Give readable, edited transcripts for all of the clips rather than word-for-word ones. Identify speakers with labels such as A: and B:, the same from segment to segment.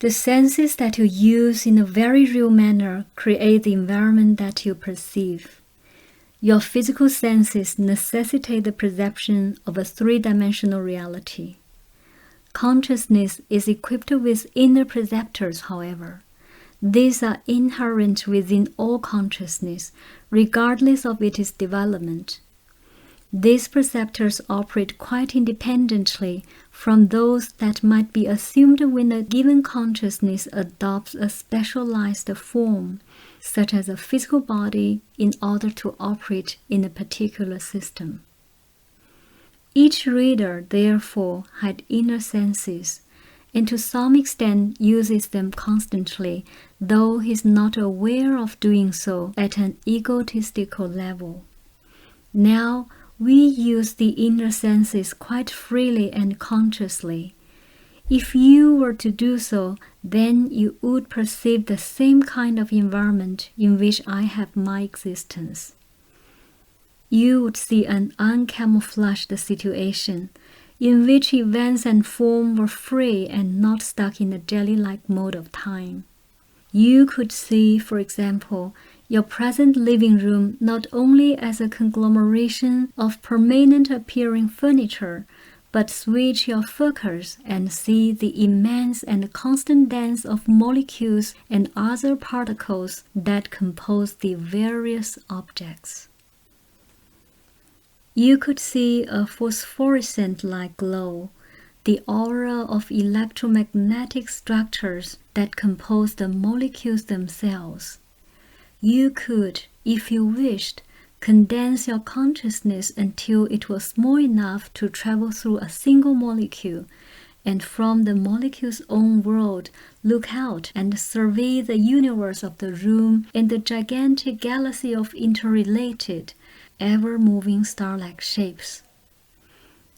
A: The senses that you use in a very real manner create the environment that you perceive. Your physical senses necessitate the perception of a three-dimensional reality. Consciousness is equipped with inner perceptors, however. These are inherent within all consciousness, regardless of its development. These perceptors operate quite independently from those that might be assumed when a given consciousness adopts a specialized form, such as a physical body, in order to operate in a particular system. Each reader, therefore, had inner senses, and to some extent uses them constantly, though he is not aware of doing so at an egotistical level. Now, we use the inner senses quite freely and consciously. If you were to do so, then you would perceive the same kind of environment in which I have my existence. You would see an uncamouflaged situation in which events and form were free and not stuck in a jelly-like mode of time. You could see, for example, your present living room not only as a conglomeration of permanent appearing furniture, but switch your focus and see the immense and constant dance of molecules and other particles that compose the various objects. You could see a phosphorescent-like glow, the aura of electromagnetic structures that compose the molecules themselves. You could, if you wished, condense your consciousness until it was small enough to travel through a single molecule, and from the molecule's own world look out and survey the universe of the room and the gigantic galaxy of interrelated, ever-moving star-like shapes.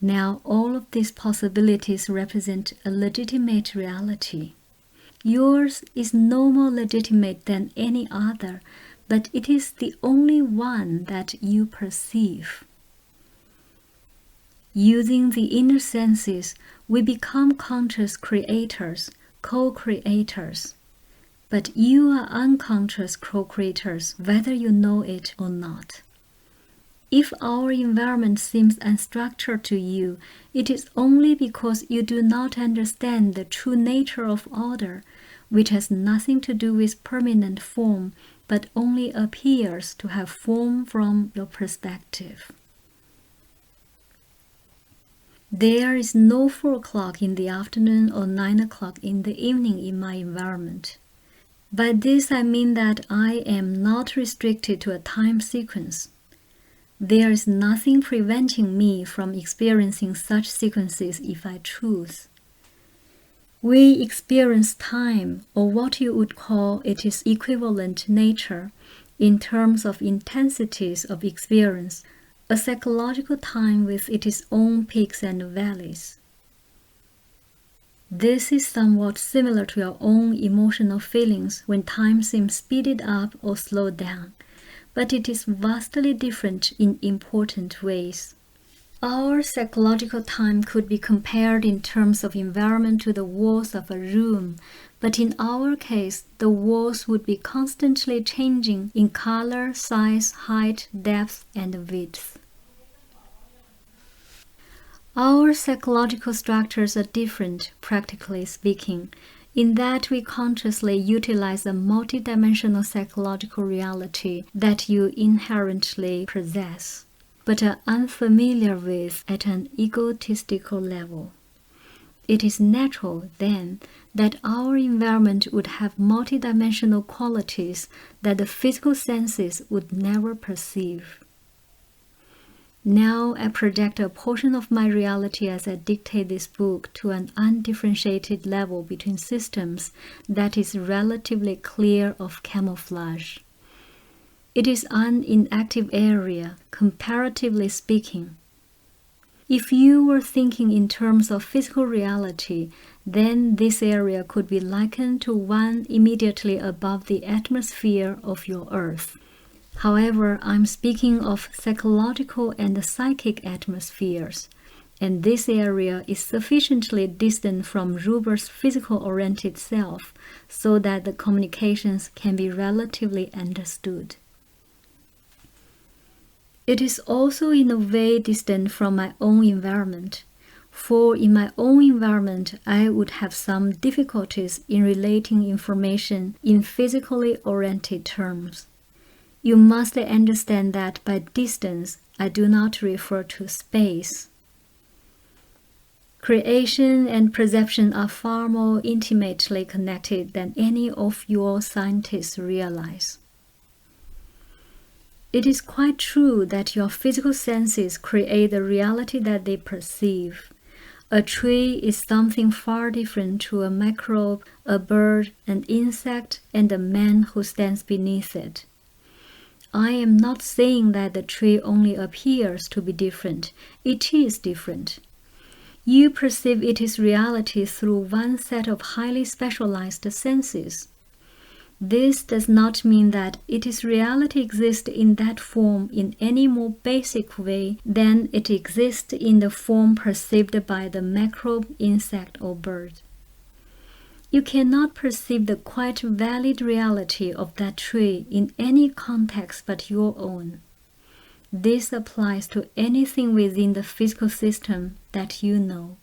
A: Now all of these possibilities represent a legitimate reality. Yours is no more legitimate than any other, but it is the only one that you perceive. Using the inner senses, we become conscious creators, co-creators. But you are unconscious co-creators, whether you know it or not. If our environment seems unstructured to you, it is only because you do not understand the true nature of order, which has nothing to do with permanent form, but only appears to have form from your perspective. There is no 4 o'clock in the afternoon or 9 o'clock in the evening in my environment. By this I mean that I am not restricted to a time sequence. There is nothing preventing me from experiencing such sequences if I choose. We experience time, or what you would call its equivalent nature, in terms of intensities of experience, a psychological time with its own peaks and valleys. This is somewhat similar to your own emotional feelings when time seems speeded up or slowed down, but it is vastly different in important ways. Our psychological time could be compared in terms of environment to the walls of a room, but in our case, the walls would be constantly changing in color, size, height, depth, and width. Our psychological structures are different, practically speaking, in that we consciously utilize a multidimensional psychological reality that you inherently possess, but are unfamiliar with at an egotistical level. It is natural, then, that our environment would have multidimensional qualities that the physical senses would never perceive. Now I project a portion of my reality as I dictate this book to an undifferentiated level between systems that is relatively clear of camouflage. It is an inactive area, comparatively speaking. If you were thinking in terms of physical reality, then this area could be likened to one immediately above the atmosphere of your Earth. However, I'm speaking of psychological and psychic atmospheres, and this area is sufficiently distant from Ruber's physical-oriented self so that the communications can be relatively understood. It is also in a way distant from my own environment, for in my own environment I would have some difficulties in relating information in physically oriented terms. You must understand that by distance I do not refer to space. Creation and perception are far more intimately connected than any of your scientists realize. It is quite true that your physical senses create the reality that they perceive. A tree is something far different to a microbe, a bird, an insect, and a man who stands beneath it. I am not saying that the tree only appears to be different. It is different. You perceive its reality through one set of highly specialized senses. This does not mean that its reality exists in that form in any more basic way than it exists in the form perceived by the microbe, insect, or bird. You cannot perceive the quite valid reality of that tree in any context but your own. This applies to anything within the physical system that you know.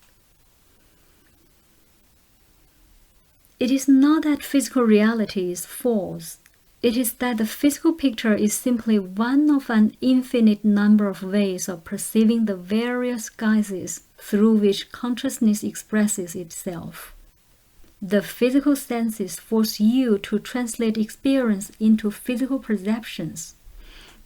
A: It is not that physical reality is false. It is that the physical picture is simply one of an infinite number of ways of perceiving the various guises through which consciousness expresses itself. The physical senses force you to translate experience into physical perceptions.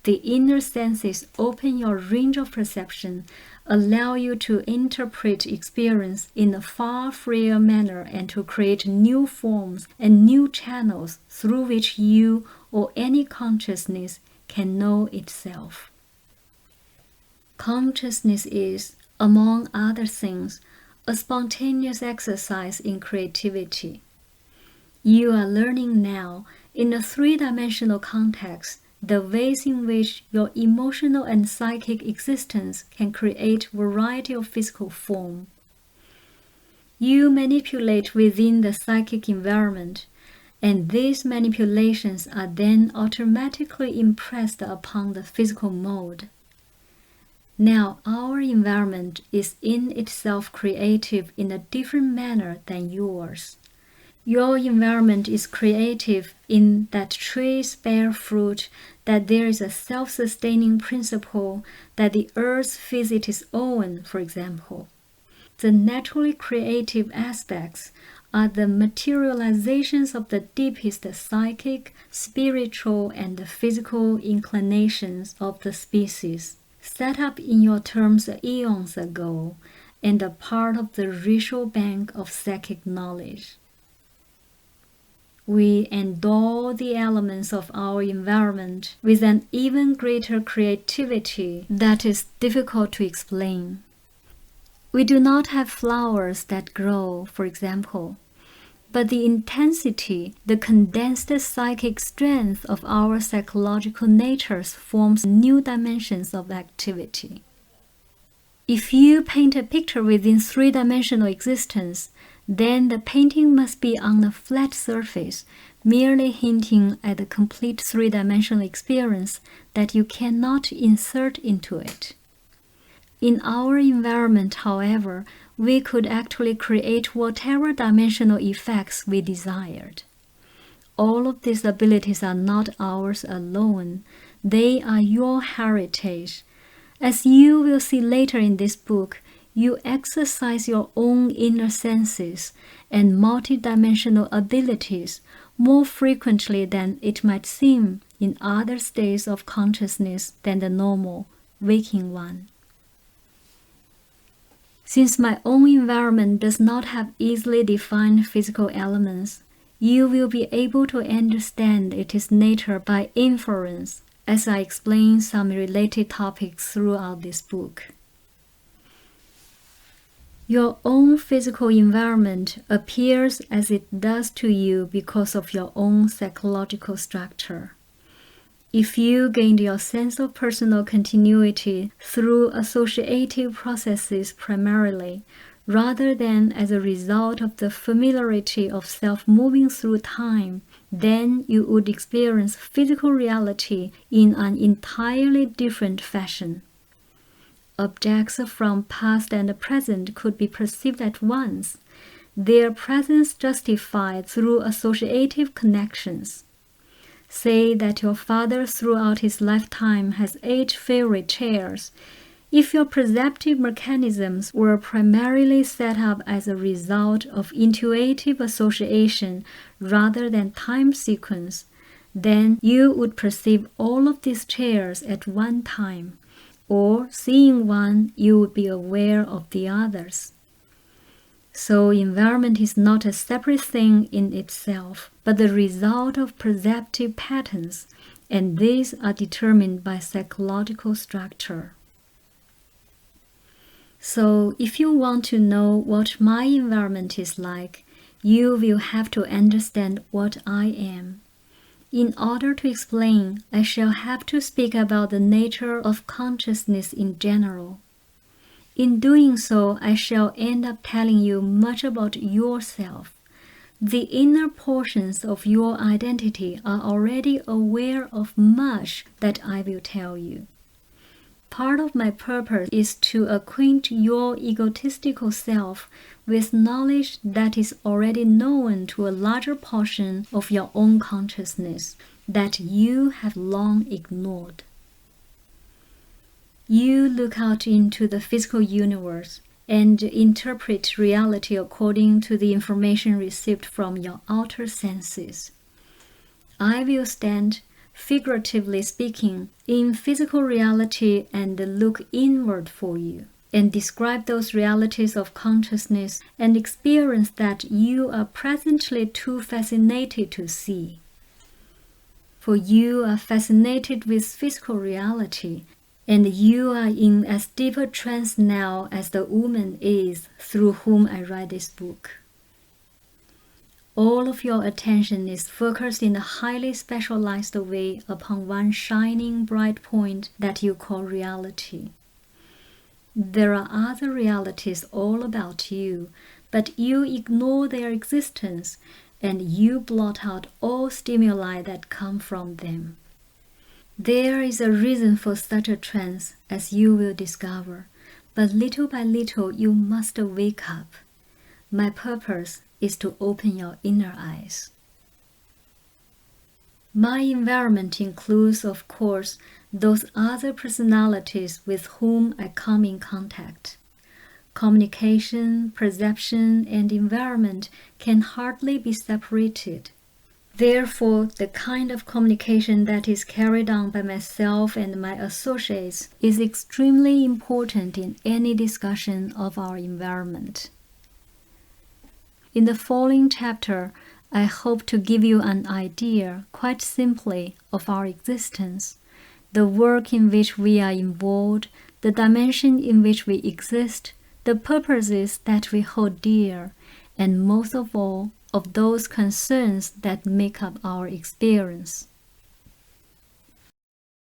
A: The inner senses open your range of perception, allow you to interpret experience in a far freer manner and to create new forms and new channels through which you or any consciousness can know itself. Consciousness is, among other things, a spontaneous exercise in creativity. You are learning now, in a three-dimensional context, the ways in which your emotional and psychic existence can create variety of physical form. You manipulate within the psychic environment, and these manipulations are then automatically impressed upon the physical mode. Now, our environment is in itself creative in a different manner than yours. Your environment is creative in that trees bear fruit, that there is a self-sustaining principle, that the earth feeds its own, for example. The naturally creative aspects are the materializations of the deepest psychic, spiritual, and physical inclinations of the species, set up in your terms eons ago, and a part of the ritual bank of psychic knowledge. We endow the elements of our environment with an even greater creativity that is difficult to explain. We do not have flowers that grow, for example, but the intensity, the condensed psychic strength of our psychological natures forms new dimensions of activity. If you paint a picture within three-dimensional existence, then the painting must be on a flat surface, merely hinting at a complete three-dimensional experience that you cannot insert into it. In our environment, however, we could actually create whatever dimensional effects we desired. All of these abilities are not ours alone. They are your heritage. As you will see later in this book, you exercise your own inner senses and multidimensional abilities more frequently than it might seem in other states of consciousness than the normal, waking one. Since my own environment does not have easily defined physical elements, you will be able to understand its nature by inference, as I explain some related topics throughout this book. Your own physical environment appears as it does to you because of your own psychological structure. If you gained your sense of personal continuity through associative processes primarily, rather than as a result of the familiarity of self moving through time, then you would experience physical reality in an entirely different fashion. Objects from past and present could be perceived at once, their presence justified through associative connections. Say that your father throughout his lifetime has 8 favorite chairs. If your perceptive mechanisms were primarily set up as a result of intuitive association rather than time sequence, then you would perceive all of these chairs at one time, or seeing one, you would be aware of the others. So environment is not a separate thing in itself, but the result of perceptive patterns, and these are determined by psychological structure. So if you want to know what my environment is like, you will have to understand what I am. In order to explain, I shall have to speak about the nature of consciousness in general. In doing so, I shall end up telling you much about yourself. The inner portions of your identity are already aware of much that I will tell you. Part of my purpose is to acquaint your egotistical self with knowledge that is already known to a larger portion of your own consciousness that you have long ignored. You look out into the physical universe and interpret reality according to the information received from your outer senses. I will stand, figuratively speaking, in physical reality and look inward for you, and describe those realities of consciousness and experience that you are presently too fascinated to see. For you are fascinated with physical reality, and you are in as deep a trance now as the woman is through whom I write this book. All of your attention is focused in a highly specialized way upon one shining bright point that you call reality. There are other realities all about you, but you ignore their existence and you blot out all stimuli that come from them. There is a reason for such a trance, as you will discover, but little by little you must wake up. My purpose is to open your inner eyes. My environment includes, of course, those other personalities with whom I come in contact. Communication, perception, and environment can hardly be separated. Therefore, the kind of communication that is carried on by myself and my associates is extremely important in any discussion of our environment. In the following chapter, I hope to give you an idea, quite simply, of our existence, the work in which we are involved, the dimension in which we exist, the purposes that we hold dear, and most of all, of those concerns that make up our experience.